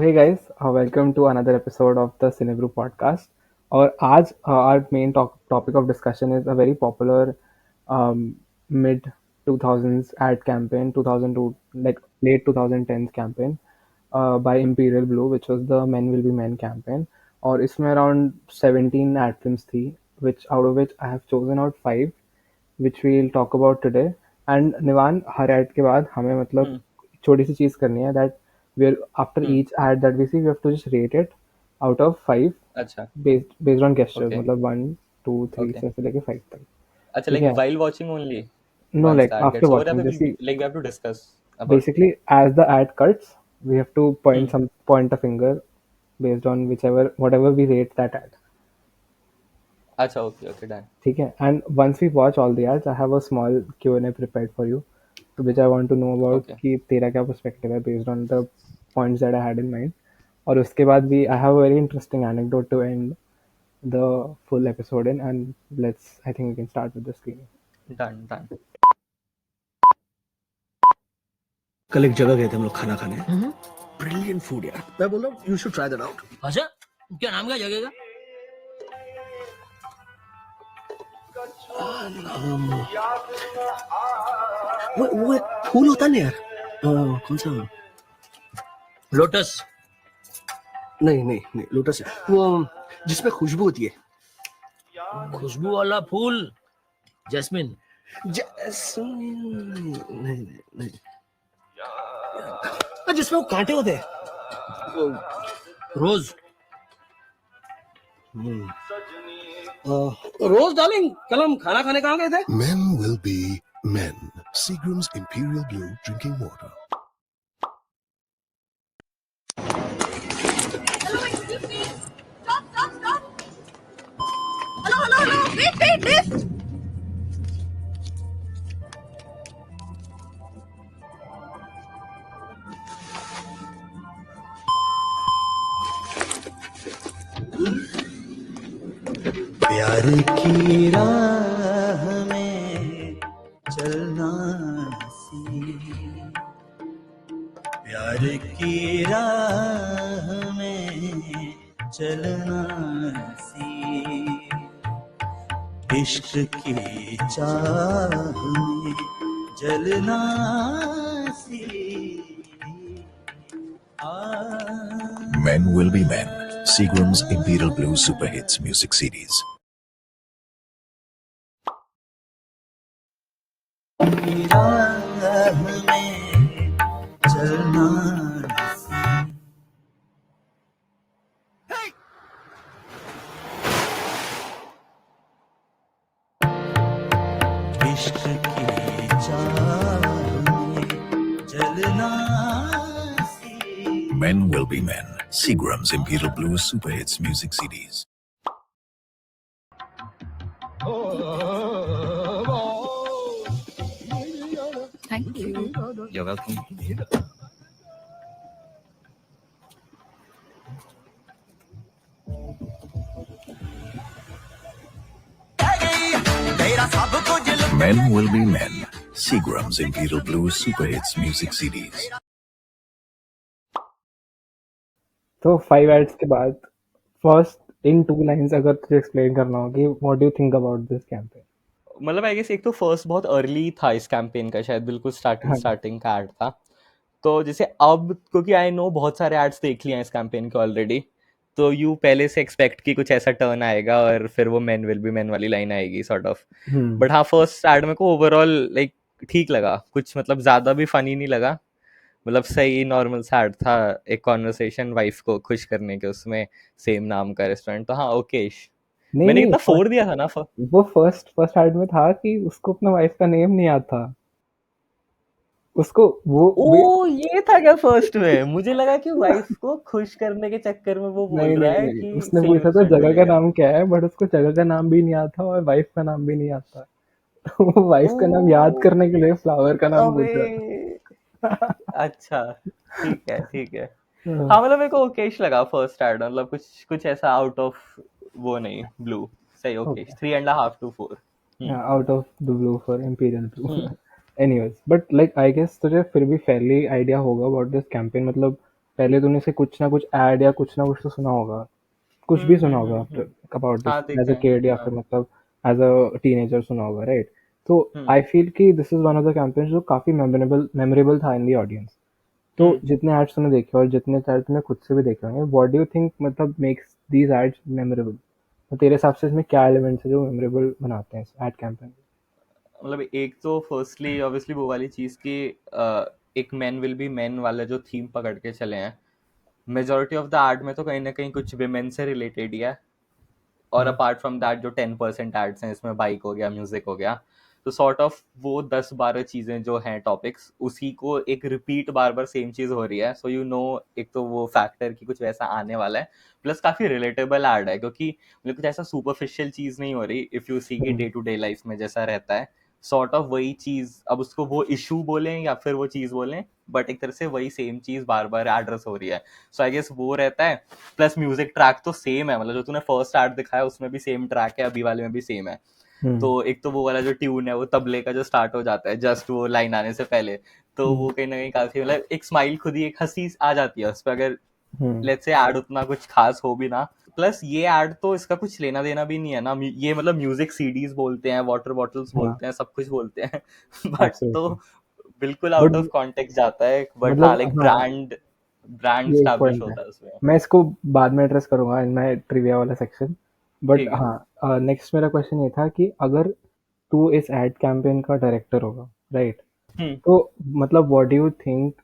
hey guys, welcome to another episode of the Cinebrew podcast. और आज our main topic of discussion is a very popular mid 2000s ad campaign, 2002 like late 2010s campaign by Imperial Blue, which was the Men Will Be Men campaign. और इसमें around 17 ad films थी, which out of which I have chosen out 5 which we'll talk about today. And Nivan, her ad के बाद हमें मतलब हम्म छोटी सी चीज करनी है that we're after hmm each ad that we see we have to just rate it out of 5 अच्छा based on gestures okay मतलब 1 2 3 ओके से ऐसे लेके 5 तक. अच्छा ठीक लाइक है. while watching only No, once like the ad after gets over या watching फिर just see, like we have to discuss about basically as the ad cuts we have to hmm point a finger based on whichever whatever we rate that ad. अच्छा okay okay done ठीक है. And once we watch all the ads I have a small Q&A prepared for you to which I want to know about okay कि तेरा क्या perspective है based on the points that I had in mind. और उसके बाद भी I have a very interesting anecdote to end the full episode in, and I think we can start with the screening. Done done कल एक जगह गए थे हम लोग खाना खाने. ब्रिलियंट फूड यार. मैं बोल रहा हूँ you should try that out. अच्छा क्या नाम क्या जगह का वो एक फूल होता है ना यार. कौन सा. लोटस नहीं नहीं नहीं लोटस है वो जिसमें खुशबू होती है. खुशबू वाला फूल जैस्मिन जैस्मिन. नहीं नहीं नहीं. जिसमें वो कांटे होते हैं. रोज रोज डार्लिंग कल हम खाना खाने कहाँ गए थे. Men will be men. Seagram's Imperial Blue drinking water. Hello, excuse me. Stop. Hello. Wait, lift. प्यार की राह में चलना सी. प्यार की राह में चलना सी. इश्क की चाह में जलना सी. Men will be men. Seagram's Imperial Blue Super Hits Music CDs. राह में चलना सी. इश्क की चाह में जलना सी. Men will be men. Seagram's Imperial Blue Super Hits Music CDs. Thank you. you're welcome Men will be men. Seagram's Imperial Blue Super Hits Music CDs. तो 5 ads के बाद first in 2 lines अगर तुझे explain करना हो कि what do you think about this campaign. मतलब I guess एक तो फर्स्ट बहुत अर्ली था इस कैंपेन का शायद बिल्कुल हाँ. स्टार्टिंग का एड था तो जैसे अब क्योंकि आई नो बहुत सारे एड्स देख लिए हैं इस कैंपेन के ऑलरेडी तो यू पहले से एक्सपेक्ट कि कुछ ऐसा टर्न आएगा और फिर वो मेन विल बी मेन वाली लाइन आएगी सॉर्ट ऑफ बट हाँ फर्स्ट एड मेरे को ओवरऑल लाइक ठीक लगा कुछ मतलब ज्यादा भी फनी नहीं लगा मतलब सही नॉर्मल सा एड था एक कॉन्वर्सेशन वाइफ को खुश करने के उसमें सेम नाम का रेस्टोरेंट तो हाँ ओकेश नहीं मैंने नहीं कितना फोड़ दिया था ना वो फर्स्ट एड में था कि उसको अपना वाइफ का नेम नहीं याद था. उसको ओ ये था क्या फर्स्ट में मुझे लगा कि वाइफ को खुश करने के चक्कर में वो बोल नहीं रहा नहीं है नहीं कि उसने सेम पूछा था रेस्टोरेंट जगह का मिलेगा नाम क्या है बट उसको जगह का नाम भी नहीं आता और वाइफ का नाम भी नहीं आता. वो वाइफ का नाम याद ओ करने के लिए फ्लावर का नाम पूछ रहा अबे अच्छा ठीक है था. हाँ मतलब मेरे को ओकेश लगा फर्स्ट एड मतलब कुछ ऐसा आउट ऑफ वो नहीं ब्लू सही ओकेश okay. 3.5 to 4 out of the blue for Imperial Blue. Hmm anyways but like I guess तुझे फिर भी फेयरली आइडिया होगा अबाउट दिस कैंपेन. मतलब पहले तूने से कुछ ना कुछ ऐड या कुछ ना कुछ तो सुना होगा, कुछ भी सुना होगा अबाउट हाँ दिस एज देखे अ हैं किड या हाँ फिर मतलब एज अ टीनेजर सुना होगा, राइट? तो आई फील कि this is one of the campaigns जो काफ़ी मेमोरेबल था इन दी ऑडियंस। तो जितने एड्स तूने देखे और जितने शायद तूने खुद से भी देखे होंगे, व्हाट डू यू थिंक मतलब मेक्स दीज एड्स मेमोरेबल? तो तेरे हिसाब से इसमें क्या एलिमेंट्स है जो मेमोरेबल बनाते हैं इस एड कैंपेन? मतलब एक तो फर्स्टली ऑब्वियसली वो वाली चीज की एक मैन विल बी मैन वाला जो थीम पकड़ के चले हैं, मेजोरिटी ऑफ द एड में तो कहीं ना कहीं कुछ विमेन से रिलेटेड ही है। और अपार्ट फ्रॉम दैट जो 10% एड्स हैं इसमें बाइक हो गया, म्यूजिक हो गया, तो सॉर्ट ऑफ वो 10-12 चीजें जो हैं टॉपिक्स, उसी को एक रिपीट बार बार सेम चीज हो रही है। सो यू नो एक तो वो फैक्टर कि कुछ वैसा आने वाला है, प्लस काफी रिलेटेबल एड है क्योंकि मतलब कुछ ऐसा सुपरफिशियल चीज नहीं हो रही। इफ यू सी की डे टू डे लाइफ में जैसा रहता है सॉर्ट ऑफ वही चीज, अब उसको वो इशू बोलें या फिर वो चीज बोलें, बट एक तरह से वही सेम चीज बार बार एड्रेस हो रही है। सो आई गेस वो रहता है। प्लस म्यूजिक ट्रैक तो सेम है, मतलब जो तूने फर्स्ट एड दिखाया उसमें भी सेम ट्रैक है, अभी वाले में भी सेम है। तो एक तो वो वाला जो ट्यून है वो तबले का जो स्टार्ट हो जाता है जस्ट वो लाइन आने से पहले, तो वो कहीं ना कहीं काफी मतलब एक स्माइल खुद ही एक हंसी आ जाती है उस पर, अगर लेट्स से ऐड उतना कुछ खास हो भी ना। प्लस ये ऐड तो इसका कुछ लेना देना भी नहीं है ना, ये मतलब म्यूजिक सीडीज बोलते हैं, वाटर बॉटल्स हाँ, बोलते हैं, सब कुछ बोलते हैं बट तो एब्सोल्युटली। बिल्कुल आउट बट ऑफ कॉन्टेक्स्ट जाता है, बट हाँ मतलब लाइक हाँ, ब्रांड ब्रांड ये एक स्टैब्लिश पॉइंट है। होता है उसमें। मैं इसको बाद में एड्रेस करूंगा इन माय ट्रिविया वाला सेक्शन। बट ठीक है। हाँ, नेक्स्ट मेरा क्वेश्चन ये था कि अगर तू इस एड कैंपेन का डायरेक्टर होगा, राइट? हम्म तो मतलब व्हाट डू यू थिंक,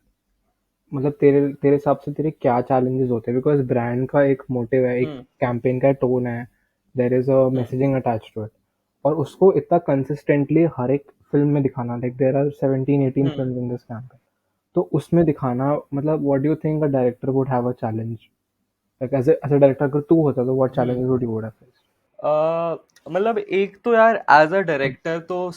मतलब तेरे तेरे हिसाब से तेरे क्या चैलेंजेस होते हैं? बिकॉज ब्रांड का एक मोटिव है, एक हम्म कैंपेन का टोन है, there is a hmm messaging attach to it, और उसको इतना कंसिस्टेंटली हर एक फिल्म में दिखाना, like there are 17-18 hmm film in this campaign, तो उसमें दिखाना, मतलब what do you think a director would have a challenge? Like as a director अगर तू होता तो what hmm challenges would you would have faced? मतलब एक तो यार एज अ डायरेक्टर तो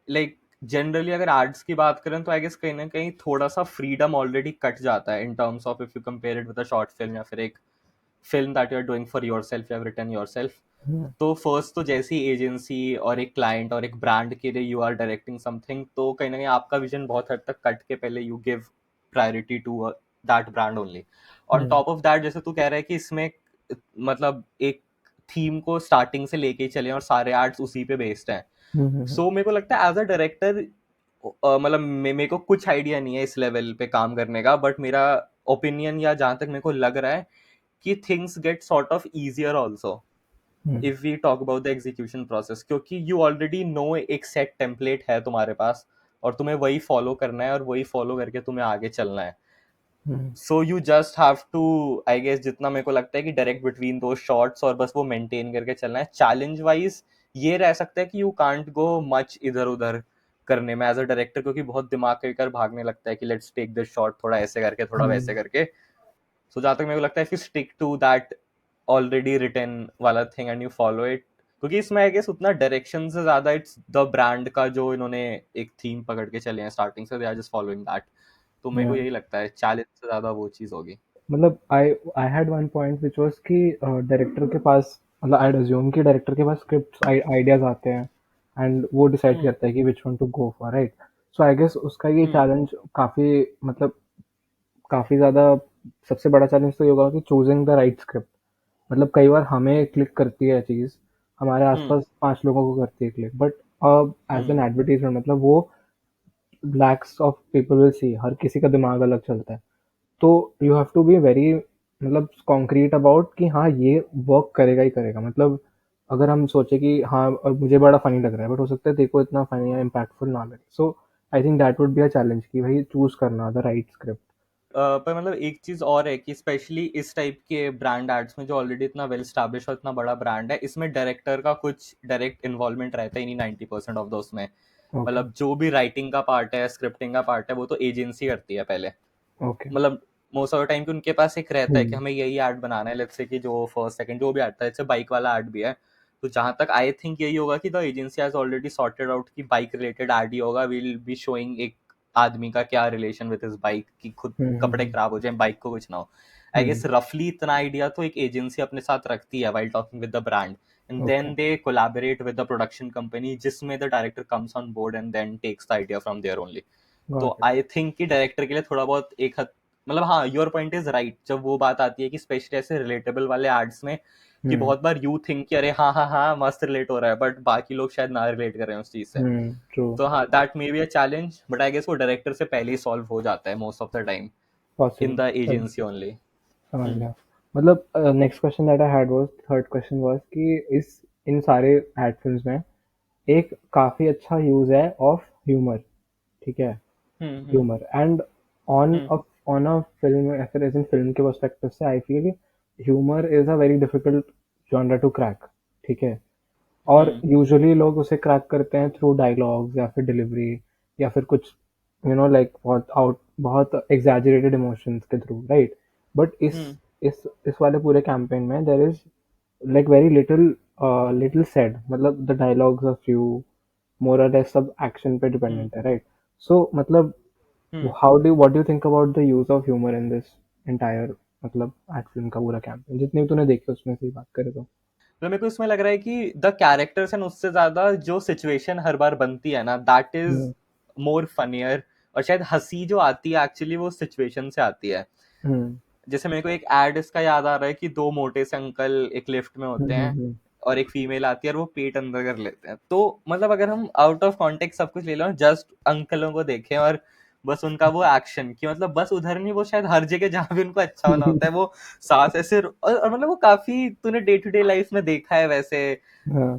लाइक जनरली अगर आर्ट्स की बात करें तो आई गेस कहीं ना कहीं थोड़ा सा फ्रीडम ऑलरेडी कट जाता है in terms of if you compare it with a short film या फिर एक film that you are doing for yourself, you have written yourself. तो फर्स्ट तो जैसी एजेंसी और एक क्लाइंट और एक ब्रांड के लिए यू आर डायरेक्टिंग समथिंग, तो कहीं ना कहीं आपका विजन बहुत हद तक कट के पहले you give priority to that brand only. On top of that जैसे तू कह रहा है कि इसमें मतलब एक थीम को स्टार्टिंग से लेके ही चले और सारे आर्ट्स उसी पे बेस्ड हैं। सो मेरे को लगता है एज अ डायरेक्टर मतलब मेरे को कुछ आइडिया नहीं है इस लेवल पे काम करने का, बट मेरा ओपिनियन या जहां तक मेरे को लग रहा है कि things get sort of easier also if we talk about the execution process, क्योंकि यू ऑलरेडी नो एक सेट टेम्पलेट है तुम्हारे पास और तुम्हें वही फॉलो करना है और वही फॉलो करके तुम्हें आगे चलना है। So you just have to I guess, जितना मेरे को लगता है कि डायरेक्ट बिटवीन दो शॉट्स और बस वो मेंटेन करके चलना है। चैलेंज वाइज ये रह सकता है कि यू कांट गो मच इधर उधर करने में एज अ डायरेक्टर, क्योंकि बहुत दिमाग के कर भागने लगता है कि लेट्स टेक दिस शॉट थोड़ा ऐसे करके थोड़ा वैसे करके। सो जहाँ तक मेरे को लगता है if you stick to that already written वाला thing and you follow it, क्योंकि इसमें आई गेस उतना डायरेक्शन से ज्यादा इट्स द ब्रांड का जो इन्होंने एक थीम पकड़ के चले हैं स्टार्टिंग से, they are just following that. तो मेरे को यही लगता है चैलेंज से ज्यादा वो चीज होगी। मतलब I I had one point which was कि डायरेक्टर के पास, मतलब आई अज्यूम कि डायरेक्टर के पास स्क्रिप्ट आइडियाज आते हैं एंड वो डिसाइड हम्म करता है कि which one to go for, right? So I guess उसका ये हम्म चैलेंज काफ़ी, मतलब काफ़ी ज़्यादा, सबसे बड़ा चैलेंज तो ये होगा कि चूजिंग द राइट स्क्रिप्ट। मतलब कई बार हमें क्लिक करती है चीज़, हमारे हम्म आसपास 5 लोगों को करती है click, but as an hmm advertisement मतलब वो lakhs of people will see, हर किसी का दिमाग अलग चलता है। तो you have to be very, मतलब कॉन्क्रीट अबाउट कि हाँ ये वर्क करेगा ही करेगा। मतलब अगर हम सोचे कि हाँ मुझे बड़ा फनी लग रहा है, बट हो सकता है देखो इतना फनी या इम्पैक्टफुल ना लगे। So I think that would be a challenge कि भाई चूज करना द राइट स्क्रिप्ट। पर मतलब एक चीज और है कि स्पेशली इस टाइप के ब्रांड एड्स में जो ऑलरेडी इतना वेल स्टैब्लिश और इतना बड़ा ब्रांड है, इसमें डायरेक्टर का कुछ डायरेक्ट इन्वॉल्वमेंट रहता ही नहीं 90% ऑफ द उसमें। ओके। मतलब जो भी राइटिंग का पार्ट है, स्क्रिप्टिंग का पार्ट है, वो तो एजेंसी करती है पहले। ओके। मतलब मोस्ट ऑफ द टाइम कि उनके पास एक रहता है कि हमें यही ऐड बनाना है, लेट्स से कि जो फर्स्ट सेकंड जो भी आता है, जैसे बाइक वाला ऐड भी है, तो जहां तक आई थिंक यही होगा कि the agency has already sorted out कि बाइक रिलेटेड ऐड ही होगा, विल बी शोइंग एक आदमी का क्या रिलेशन विद हिज बाइक, कि खुद कपड़े खराब हो जाए बाइक को कुछ ना हो। आई गेस रफली इतना आइडिया तो एक एजेंसी अपने साथ रखती है while talking with the brand, and okay. Then they collaborate with the production company जिसमें the director comes on board and then takes the idea from there only. तो गॉट इट। आई थिंक कि director के लिए थोड़ा बहुत एक हद मतलब हाँ, योर पॉइंट इज राइट। जब वो बात आती है कि स्पेशली ऐसे रिलेटेबल वाले एड्स में कि बहुत बार यू थिंक कि अरे हाँ हाँ हाँ मस्त रिलेट हो रहा है, बट बाकी लोग शायद ना रिलेट कर रहे हैं उस चीज से। ट्रू, तो हाँ, that may be a challenge, but I guess वो डायरेक्टर से पहले ही सॉल्व हो जाता है most of the time in the possible, agency only. समझ गया। मतलब next question that I had was, third question was कि इस इन सारे एड फिल्म्स में एक काफी अच्छा यूज है ऑफ ह्यूमर, ठीक है, humour and on a film, ऐसे एज इन फिल्म के पर्सपेक्टिव से I feel humour is a very difficult genre to crack, ठीक है। और यूजुअली लोग उसे क्रैक करते हैं थ्रू डायलॉग्स या फिर डिलीवरी या फिर कुछ लाइक बहुत एग्जैजरेटेड इमोशंस के थ्रू, राइट। बट इस वाले पूरे कैंपेन में there is like very little said, मतलब the dialogues of few, more और लेस सब एक्शन पे डिपेंडेंट है, राइट। सो मतलब what do you think about the use of humor in this entire, मतलब एड फिल्म का पूरा कैंपेन, जितने भी तूने देखे उसमें से ही बात करे तो। तो मेरे को इसमें लग रहा है कि द कैरेक्टर्स एंड उससे ज्यादा जो सिचुएशन हर बार बनती है ना, दैट इज मोर फनियर। और शायद हंसी जो आती है एक्चुअली वो सिचुएशन से आती है। जैसे मेरे को एक एड इसका याद आ रहा है कि दो मोटे से अंकल एक लिफ्ट में होते हैं और एक फीमेल आती है और वो पेट अंदर कर लेते हैं। तो मतलब अगर हम आउट ऑफ कॉन्टेक्स्ट सब कुछ ले लो, जस्ट अंकलों को देखें और बस उनका वो एक्शन कि मतलब बस उधर नहीं, वो शायद हर जगह जहाँ भी उनको अच्छा बना होता है वो सांस ऐसे और मतलब वो काफी तूने डे टू डे लाइफ में देखा है वैसे।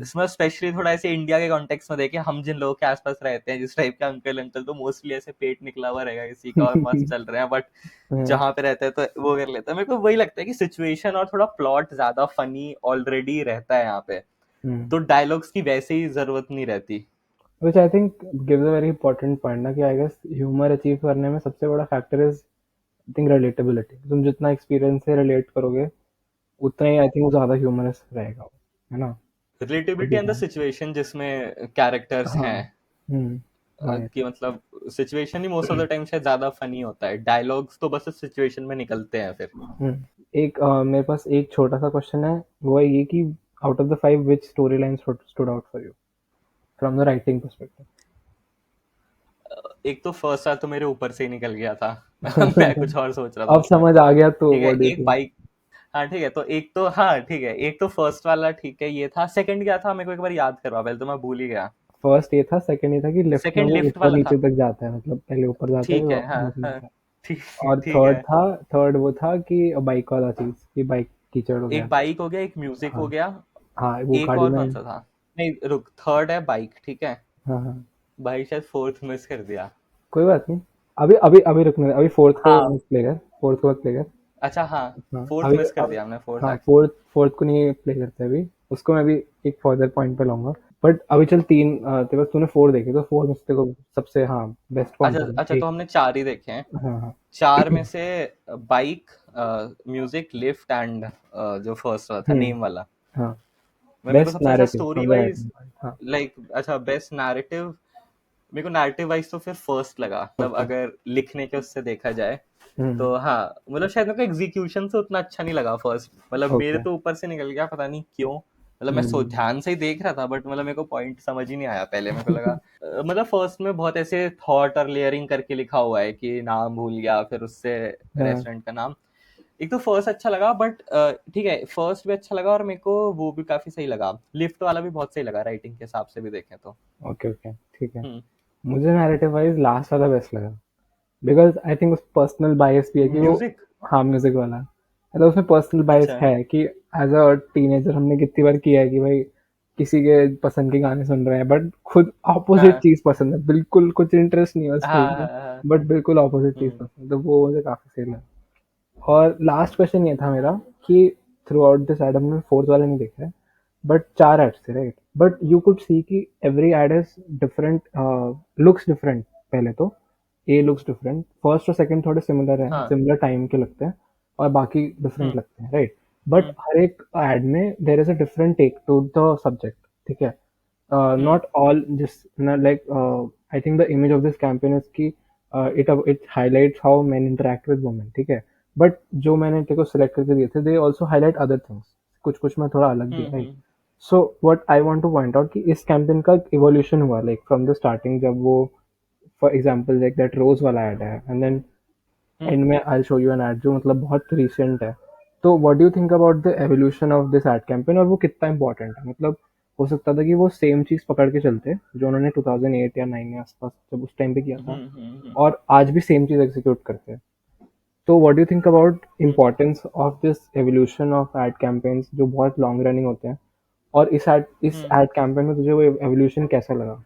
इसमें स्पेशली थोड़ा ऐसे इंडिया के कॉन्टेक्स्ट में देखे, हम जिन लोगों के आसपास रहते हैं जिस टाइप के अंकल अंकल, तो मोस्टली ऐसे पेट निकला हुआ रहेगा किसी का और मस्त चल रहे हैं, बट जहाँ पे रहते हैं तो वो कर लेता है। मेरे को वही लगता है कि सिचुएशन और थोड़ा प्लॉट ज्यादा फनी ऑलरेडी रहता है यहाँ पे, तो डायलॉग्स की वैसे ही जरूरत नहीं रहती। Which I think gives a very important point ना कि I guess humor achieve करने में सबसे बड़ा factor is I think relatability। तुम जितना experience से relate करोगे उतना ही I think वो ज़्यादा humorous रहेगा वो, है ना। रिलेटिविटी एंड द सिचुएशन जिसमें कैरेक्टर्स हाँ, हैं, right। कि मतलब situation he most of the time शायद ज्यादा फनी होता है, डायलॉग्स तो बस सिचुएशन में निकलते हैं फिर। एक मेरे पास एक छोटा सा क्वेश्चन है, वो है ये कि out of the 5 which storyline stood out for you from the writing perspective? एक तो फर्स्ट था तो मेरे ऊपर से ही निकल गया था मैं कुछ और सोच रहा था अब उसमें। समझ आ गया तो ठीक है, what do you एक think? बाइक, हाँ ठीक है, तो एक तो हाँ ठीक है, एक तो फर्स्ट वाला ठीक है ये था। सेकंड क्या था मेरे को एक बार याद करवा, पहले तो मैं भूल ही गया। फर्स्ट ये था, सेकंड ये था कि लिफ्ट में सेकंड वो लिफ्ट ऊपर वाला नीचे था, तक जाता है, मतलब पहले ऊपर जाता है ठीक है, फिर हाँ नीचे हाँ, जाता है। ठीक और ठीक है। थर्ड वो था कि बाइक वाला चीज, कि बाइक कीचड़ हो गया। एक बाइक हो गया, एक म्यूजिक हाँ हो गया, हाँ, वो एक गाड़ी और में। कौन सा था? नहीं रुक, थर्ड है बाइक, ठीक है। हाँ हाँ, भाई शायद फोर्थ मिस कर दिया। कोई बात नहीं। अभी अभी अभी रुकने दे, अभी फोर्थ को हाँ, मत प्ले कर, फोर्थ को मत प्ले कर। अच्छा हाँ, हाँ फोर्थ अभी मिस कर अब, दिया हमने, फोर्थ हाँ एक्चुअली। फोर्थ को नहीं प्ले करते अभी, उसको मैं भी एक फर्दर पॉइंट पे लाऊंगा। बट अभी चल तीन, तेरे पास तूने फोर देखे तो फोर में से तेरे को सबसे हाँ बेस्ट कौन अच्छा सा अच्छा, लगा? तो हमने चार ही देखे हैं। हाँ हाँ चार में से बाइक, म्यूजिक, लिफ्ट एंड जो फर्स्ट वाला था नेम वाला। हाँ, मेरे को बेस्ट सबसे अच्छा narrative story from the wise, writing. हाँ लाइक अच्छा बेस्ट नैरेटिव, मेरे को नैरेटिव वाइज तो फिर फर्स्ट लगा, मतलब ओके। अगर लिखने के उससे देखा जाए तो हाँ, मतलब शायद मेरे को एग्जीक्यूशन से उतना अच्छा नहीं लगा फर्स्ट, मतलब मेरे ओके। तो ऊपर से निकल गया पता नहीं क्यों। मतलब मैं ध्यान से ही देख रहा था, बट मतलब मेरे को पॉइंट समझ ही नहीं आया पहले। मेरे को लगा मतलब फर्स्ट में बहुत ऐसे थॉट और लेयरिंग करके लिखा हुआ है कि नाम भूल गया, फिर उससे हाँ रेस्टोरेंट का नाम। एक तो फर्स्ट अच्छा लगा, बट ठीक है, फर्स्ट भी अच्छा लगा और मेरे को वो भी काफी सही लगा, लिफ्ट वाला भी बहुत सही लगा राइटिंग के हिसाब से भी देखें तो। ओके ओके, ठीक है। हम्म, मुझे नैरेटिव वाइज लास्ट वाला बेस्ट लगा, बिकॉज आई थिंक उस पर्सनल बायस भी है कि वो, म्यूजिक, हाँ म्यूजिक वाला, मतलब उसमें पर्सनल बायस अच्छा है कि एज अ टीनेजर हमने कितनी बार किया है कि भाई किसी के पसंद के गाने सुन रहे हैं बट खुद ऑपोजिट हाँ चीज पसंद है, बिल्कुल कुछ इंटरेस्ट नहीं है उस हाँ फील्ड में, हाँ हाँ, बट बिल्कुल ऑपोजिट चीज हम्म, पसंद है, तो वो मुझे काफी सही लगा। और लास्ट क्वेश्चन ये था मेरा कि थ्रू आउट दिस एड, हमने फोर्थ वाला नहीं देखा है, बट चार एड्स थे, right. But you could see कि every ad is different, looks different. पहले तो ए लुक्स डिफरेंट, फर्स्ट और सेकंड थोड़े सिमिलर हैं, हाँ, सिमिलर टाइम के लगते हैं, और बाकी डिफरेंट हम्म, लगते हैं, राइट। बट हम्म, हर एक एड में there is a different take to the subject, ठीक है। हम्म, not all just like I think the image of this campaign is कि it highlights how men interact with women, ठीक है। But जो मैंने तेरे को सिलेक्ट करके दिए थे, they also highlight other things, कुछ कुछ में थोड़ा अलग दिया, right. Hmm, so what I want two point out कि इस कैंपेन का इवोल्यूशन हुआ, लाइक फ्रॉम द स्टार्टिंग, जब वो for example like that rose वाला ऐड है, एंड देन एंड में I show you an ad जो मतलब बहुत रिसेंट है. तो what do you think about the evolution of this ad campaign और वो कितना इंपॉर्टेंट है? मतलब हो सकता था कि वो सेम चीज़ पकड़ के चलते जो उन्होंने 2008 या 9 के आसपास जब उस टाइम पे किया था और आज भी सेम चीज़ एग्जीक्यूट करते हैं. तो what do you think about importance of this evolution of ad campaigns जो बहुत लॉन्ग रनिंग होते हैं और इस एड कैंपेन में तुझे वो एवोल्यूशन कैसा लगा?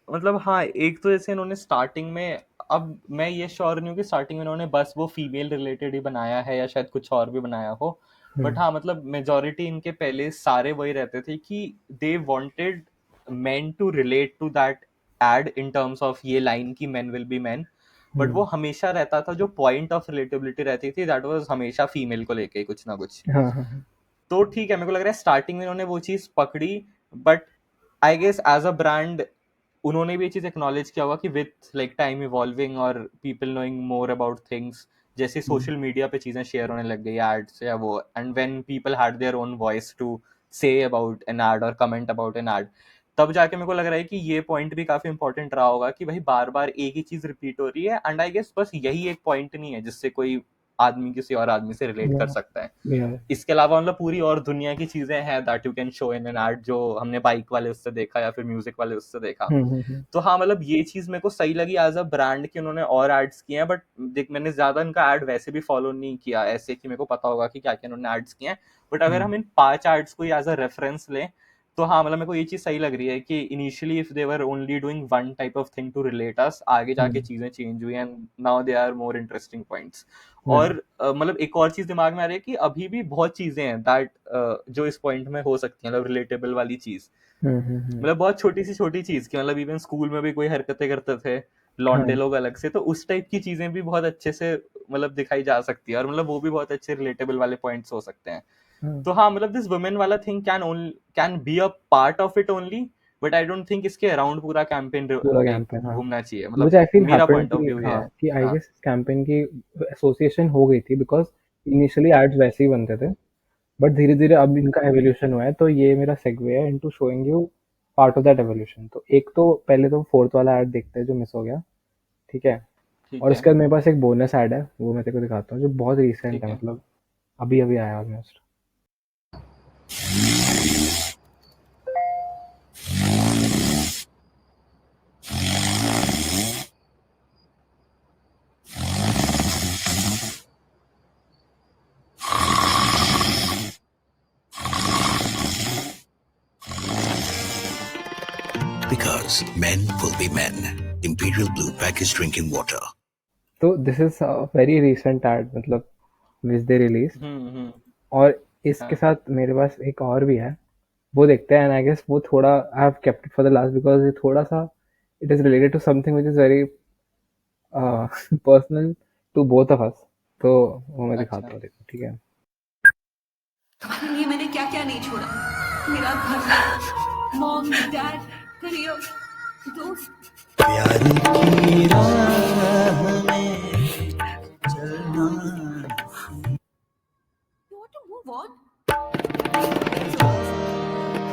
मतलब हाँ, एक तो जैसे इन्होंने स्टार्टिंग में, अब मैं ये श्योर नहीं हूँ कि स्टार्टिंग में इन्होंने बस वो फीमेल रिलेटेड ही बनाया है या शायद कुछ और भी बनाया हो, बट हाँ मतलब मेजोरिटी इनके पहले सारे वही रहते थे कि they wanted men to relate to that ad in terms of ये लाइन की men will be man, but वो हमेशा रहता था जो पॉइंट ऑफ रिलेटेबिलिटी रहती थी दैट वाज हमेशा फीमेल को लेके कुछ ना कुछ. हाँ हाँ तो ठीक है, मेरे को लग रहा है स्टार्टिंग में इन्होंने वो चीज पकड़ी, but I guess as a brand उन्होंने भी ये चीज एक्नॉलेज किया होगा कि विथ लाइक टाइम इवॉल्विंग और people knowing more about things, जैसे सोशल मीडिया पे चीजें शेयर होने लग गई एड्स या वो, and when people had their own voice to say about an ad और कमेंट अबाउट एन एड, तब जाके मेरे को लग रहा है कि ये पॉइंट भी काफी इंपॉर्टेंट रहा होगा कि भाई बार बार एक ही चीज रिपीट हो रही है, एंड आई गेस बस यही एक पॉइंट नहीं है जिससे कोई आदमी किसी और आदमी से रिलेट कर सकता है. yeah. इसके अलावा मतलब पूरी और दुनिया की चीजें हैं that you can show in an ad, जो हमने बाइक वाले उससे देखा या फिर म्यूजिक वाले उससे देखा. तो हाँ मतलब ये चीज मेरे को सही लगी एज अ ब्रांड कि उन्होंने और एड्स किए हैं, बट देख मैंने ज्यादा इनका एड वैसे भी फॉलो नहीं किया ऐसे कि मेरे को पता होगा कि क्या क्या उन्होंने एड्स किए हैं, बट अगर हम इन 5 एड्स को एज अ रेफरेंस लें तो हाँ मतलब मेरे को ये चीज सही लग रही है कि initially if they were only doing one type of thing to relate us, आगे जाके चीजें चेंज हुई and now they are more interesting points. और मतलब एक और चीज दिमाग में आ रही है कि अभी भी बहुत चीजें हैं दैट जो इस पॉइंट में हो सकती हैं, मतलब रिलेटेबल वाली चीज, मतलब बहुत छोटी सी छोटी चीज की, मतलब इवन स्कूल में भी कोई हरकतें करते थे लौंडे लोग अलग से, तो उस टाइप की चीजें भी बहुत अच्छे से मतलब दिखाई जा सकती है और मतलब वो भी बहुत अच्छे रिलेटेबल वाले पॉइंट्स हो सकते हैं. तो हाँ मतलब दिस वुमेन वाला thing can be a part of it only, but I don't think इसके अराउंड पूरा कैंपेन पूरा कैंपेन हाँ घूमना चाहिए, which मतलब I feel मेरा happened पॉइंट ऑफ कि व्यू ये हाँ है. कि आई हाँ गेस कैंपेन की एसोसिएशन हो गई थी बिकॉज इनिशियली एड्स वैसे ही बनते थे बट धीरे धीरे अब इनका एवोल्यूशन हुआ है. तो ये मेरा सेगवे है into showing you part of that evolution. तो एक तो पहले तो फोर्थ वाला ऐड देखते हैं जो मिस हो गया, ठीक है? ठीक और है उसके बाद मेरे पास एक बोनस ऐड है वो मैं तेरे को दिखाता हूँ जो बहुत रिसेंट ठीक है, है. मतलब अभी अभी आया almost. Because men will be men. Imperial Blue packaged drinking water. तो this is very recent add मतलब विच दे रिलीज. और इसके हाँ साथ मेरे पास एक और भी है वो देखते हैं. एंड आई गेस वो थोड़ा I have kept it for the last because ये थोड़ा सा it is related to something which is very personal to both of us. तो वो मैं अच्छा. दिखाता हूँ, देखो ठीक है? तुम्हारे लिए मैंने क्या क्या नहीं छोड़ा. मेरा घर, मॉम, डैड, करियर, दोस्त. प्यार की राह में चलना. You want to move on?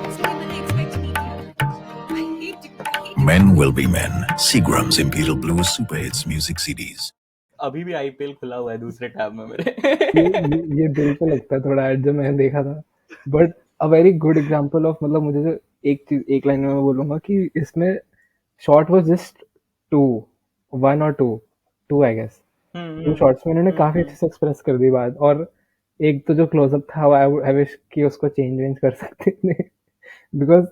इसलिए मैंने expect नहीं किया. I hate it. I hate it. Men will be men. Seagram's Imperial Blue Super Hits Music CDs. अभी भी आईपीएल खुला हुआ है दूसरे टैब में मेरे. ये दिल पे लगता है थोड़ा ऐड जो मैंने देखा था but a very good example of मतलब मुझे जो एक चीज एक लाइन में मैं बोलूंगा कि इसमें shot was just two one और two I guess. Two shots में इन्होंने काफी अच्छे से एक्सप्रेस कर दी बात. और एक तो जो क्लोजअप था आई विश कि उसको चेंज कर सकते थे बिकॉज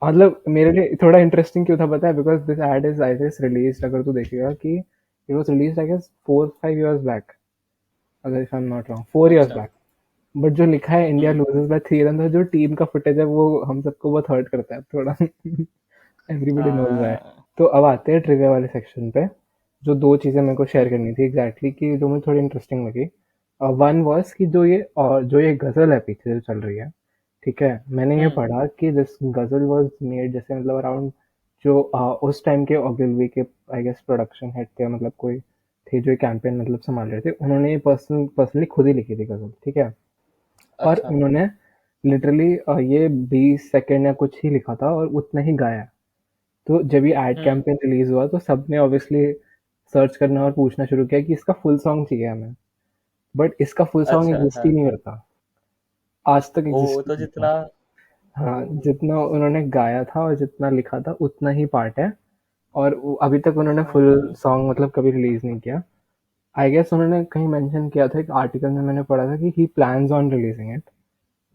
मतलब मेरे लिए थोड़ा इंटरेस्टिंग क्यों था पता है? Because this ad is I guess release, अगर तू देखेगा कि it was release I guess 4-5 years back, अगर if I am not wrong 4 years back. But जो लिखा है इंडिया लूजेस बाय 3 रन, जो टीम का फुटेज है वो हम सबको बहुत हर्ट करता है थोड़ा. Everybody knows that. तो अब आते हैं ट्रिविया वाले सेक्शन पे. जो दो चीज़ें मेरे को शेयर करनी थी एग्जैक्टली कि जो मुझे थोड़ी इंटरेस्टिंग लगी. वन वॉज कि जो ये गज़ल है पीछे जो चल रही है, ठीक है? मैंने ये पढ़ा कि दिस गज़ल वाज मेड जैसे मतलब अराउंड जो उस टाइम के ऑगिलवी के आई गेस प्रोडक्शन हेड थे, मतलब कोई थे जो कैंपेन मतलब संभाल रहे थे, उन्होंने पर्सनली खुद ही लिखी थी गज़ल, ठीक है? और अच्छा. उन्होंने लिटरली ये 20 सेकंड या कुछ ही लिखा था और उतना ही गाया. तो जब ये एड कैंपेन रिलीज हुआ तो सबने ऑब्वियसली सर्च करना और पूछना शुरू किया कि इसका फुल सॉन्ग चाहिए हमें, बट इसका फुल सॉन्ग अच्छा एग्जिस्ट ही हाँ नहीं करता, आज तक ओ एग्जिस्ट तो नहीं करता। जितना हाँ, जितना उन्होंने गाया था और जितना लिखा था उतना ही पार्ट है, और अभी तक उन्होंने फुल हम्म, सॉन्ग मतलब कभी रिलीज नहीं किया। आई गेस उन्होंने कहीं मेंशन किया था, एक आर्टिकल में मैंने पढ़ा था कि he plans on releasing it,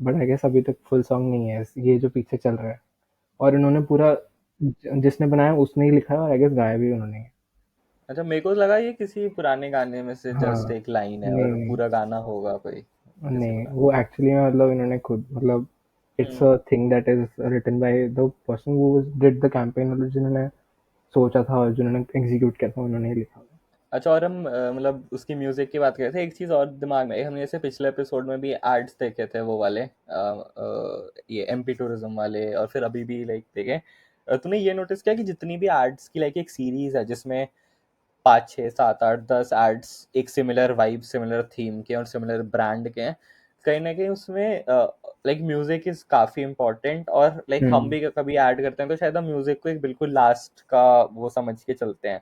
but I guess अभी तक फुल सॉन्ग नहीं है ये जो पीछे चल रहा है। और इन्होंने पूरा जिसने बनाया उसने ही लिखा है, और आई गेस गाया भी उन्होंने ही है। अच्छा मेरे को लगा ये किसी पुराने गाने में से जस्ट हाँ, एक लाइन है नहीं और नहीं पूरा गाना होगा कोई किसी नहीं, पुराने। वो एक्चुअली में मतलब इन्होंने खुद मतलब it's hmm a thing that is written by the person who did the campaign, मतलब जिन्होंने सोचा था और जिन्होंने एग्जीक्यूट किया था उन्होंने ही लिखा हुआ अच्छा और हम मतलब उसकी म्यूजिक की बात कर रहे थे, एक चीज और दिमाग में आई, हमने जैसे पिछले एपिसोड में भी एड्स देखे थे वो वाले ये एमपी टूरिज्म वाले, और फिर अभी भी लाइक देखे। तूने ये नोटिस किया कि जितनी भी एड्स की लाइक एक सीरीज है जिसमें 5 6 7 8 10 एड्स एक सिमिलर वाइब सिमिलर थीम के और सिमिलर ब्रांड के हैं, कहीं ना कहीं उसमें लाइक म्यूजिक इज काफी इम्पोर्टेंट, और लाइक है। हम भी कभी ऐड करते हैं तो शायद हम म्यूजिक को एक बिल्कुल लास्ट का वो समझ के चलते हैं।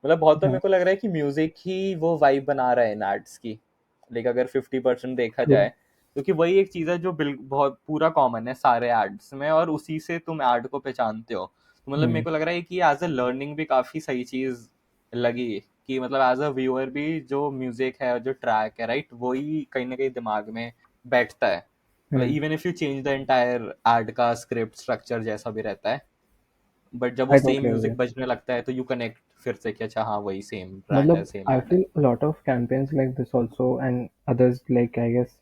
मतलब बहुत तो हाँ, मेरे को लग रहा है कि म्यूजिक ही वो वाइब बना रहा है इन आर्ट्स की, लाइक अगर 50% देखा ट्रू। जाए, क्योंकि वही एक चीज़ है जो बहुत पूरा कॉमन है सारे एड्स में, और उसी से तुम ऐड को पहचानते हो। तो मतलब मेरे हम्म को लग रहा है कि एज अ लर्निंग भी काफ़ी सही चीज़ लगी, कि मतलब एज अ व्यूअर भी जो म्यूजिक है जो ट्रैक है राइट, वही कहीं ना कहीं दिमाग में बैठता है। मतलब hmm even if you change the entire ad का स्क्रिप्ट स्ट्रक्चर जैसा भी रहता है, बट जब वो I same totally music agree. बजने लगता है तो यू कनेक्ट फिर से कि अच्छा हाँ वही सेम ब्रांड है मतलब सेम आई ऐड है। Feel a lot of campaigns like this also and others like I guess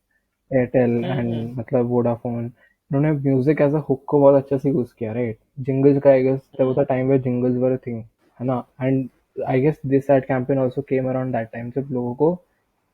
Airtel hmm. And मतलब वोडाफोन, उन्होंने म्यूजिक एज अ हुक को बहुत अच्छे से यूज किया, राइट? जिंगल्स का I guess there was hmm. A time where jingles were a thing, है ना? And I guess this ad campaign also came around that time, जब लोगों को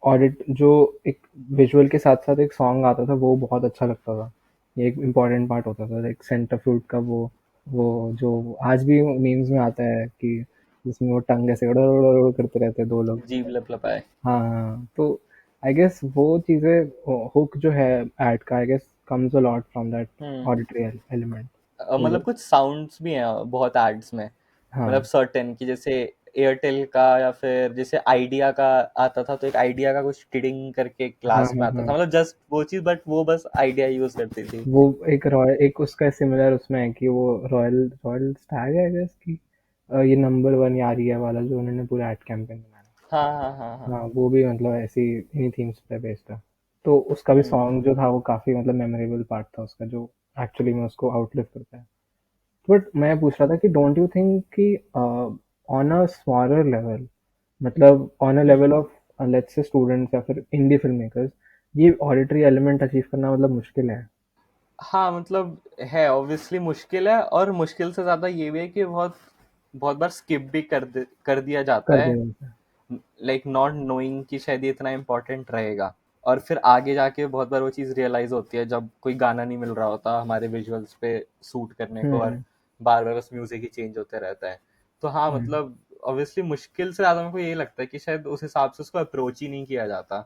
ऑडिट जो एक विजुअल के साथ साथ एक सॉन्ग आता था वो बहुत अच्छा लगता था। ये एक इम्पॉर्टेंट पार्ट होता था, एक सेंटर फ्रूट का वो जो आज भी मीम्स में आता है कि जिसमें वो टंग ऐसे करते रहते हैं दो लोग। जीभ लपलपाए। हाँ हाँ, तो आई गेस वो चीज़ें हुक जो है ऐड का I guess comes a lot from that hmm. Auditory element. तो मतलब कुछ साउंड्स भी हैं बहुत एड्स में, मतलब हाँ सर्टेन की जैसे एयरटेल का या फिर जैसे आइडिया का आता था, तो एक आइडिया का कुछ टिडिंग करके हाँ क्लास में हाँ आता था, हाँ, मतलब जस्ट वो चीज़, बट वो बस आइडिया यूज करती थी। वो एक रॉयल एक उसका सिमिलर उसमें है कि वो रॉयल रॉयल स्टैग है आई गेस की ये नंबर वन यारी है वाला जो उन्होंने पूरा एड कैंपेन बनाया। हाँ हाँ हाँ हाँ। हाँ, वो भी मतलब ऐसी इन्हीं थीम्स पे बेस्ड था। तो उसका भी हम्म। सॉन्ग जो था वो काफ़ी मतलब मेमोरेबल पार्ट था उसका, जो एक्चुअली में उसको आउटलिव करता है। बट मैं पूछ रहा था कि डोंट यू थिंक कि ऑन अ स्मॉलर लेवल, मतलब on a hmm. Level of let's say students या फिर इंडी फिल्म मेकर्स, ये ऑडिटरी एलिमेंट अचीव करना मतलब मुश्किल है? हाँ मतलब है ऑब्वियसली मुश्किल है, और मुश्किल से ज़्यादा ये भी है कि बहुत बहुत बार स्किप भी कर दिया जाता कर है, देना चाहिए। लाइक नॉट नोइंग कि शायद ये इतना इम्पोर्टेंट रहेगा, और फिर आगे जाके बहुत बार वो चीज़ रियलाइज होती है जब कोई गाना नहीं मिल रहा होता हमारे विजुअल्स पे सूट करने को, और हम्म बार बार बस म्यूजिक ही चेंज होते रहता है। तो हाँ हम्म मतलब ऑब्वियसली मुश्किल से ज़्यादा मेरे को यही लगता है कि शायद उस हिसाब से उसको अप्रोच ही नहीं किया जाता,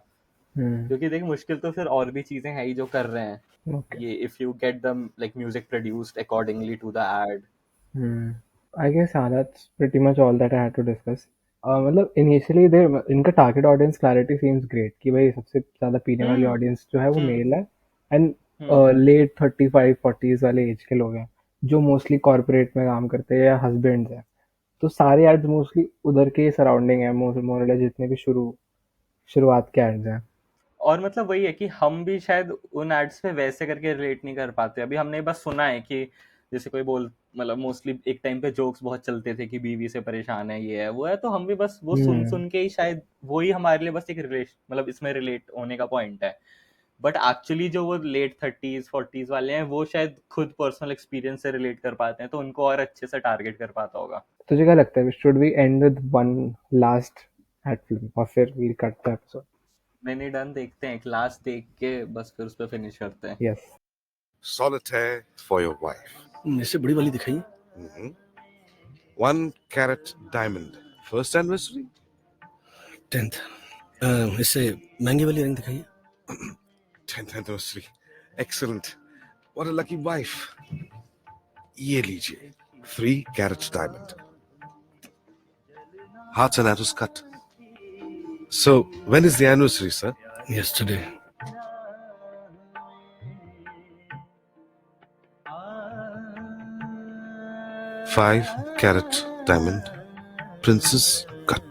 हम्म। क्योंकि देख मुश्किल तो फिर और भी चीज़ें हैं ही जो कर रहे हैं, ओके। ये if you get the like music produced accordingly to the ad. I guess हाँ, that's pretty much all that I had to discuss. मतलब इनिशियली दे इनका target audience clarity seems great कि भाई सबसे ज़्यादा पीने वाली हम्म। ऑडियंस जो है वो हम्म। मेल है, एंड हम्म। लेट 35 40s वाले एज के लोग हैं जो मोस्टली कॉर्पोरेट में काम करते हैं या हस्बैंड्स हैं। तो सारे एड्स मोस्टली उधर के सराउंडिंग है, मोरले जितने भी शुरुआत के एड्स हैं। और मतलब वही है कि हम भी शायद उन एड्स पे वैसे करके रिलेट नहीं कर पाते, अभी हमने बस सुना है कि जैसे कोई बोल, मतलब मोस्टली एक टाइम पे जोक्स बहुत चलते थे कि बीवी से परेशान है ये है वो है, तो हम भी बस वो सुन हम्म सुन के ही शायद वही हमारे लिए बस एक रिलेशन, मतलब इसमें रिलेट होने का पॉइंट है। बट एक्चुअली जो वो लेट 30s 40s वाले हैं वो शायद खुद पर्सनल एक्सपीरियंस से रिलेट कर पाते हैं, तो उनको और अच्छे से टारगेट कर पाता होगा। तुझे क्या लगता है should we end with one last ad film और फिर वील कट द एपिसोड? नहीं डन, देखते हैं एक लास्ट देख के बस फिर उस पर फिनिश करते हैं। Yes. Solitaire for your wife. इससे बड़ी वाली दिखाइए। Mhm. 1 carat diamond. First anniversary? 10th। इससे महंगी वाली रिंग दिखाइए। 10th anniversary. Excellent. What a lucky wife. ये लीजिए 3 carat diamond. hearts and arrows cut. So, when is the anniversary, sir? Yesterday. Five carat diamond, princess cut.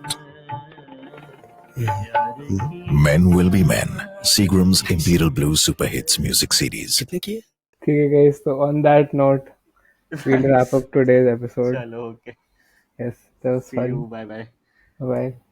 Men will be men. Seagram's Imperial Blue Super Hits music CDs. कितने किए? Okay, guys. So on that note, we'll wrap up today's episode. चलो, okay. Yes, that was See you. fun. Bye bye. Bye.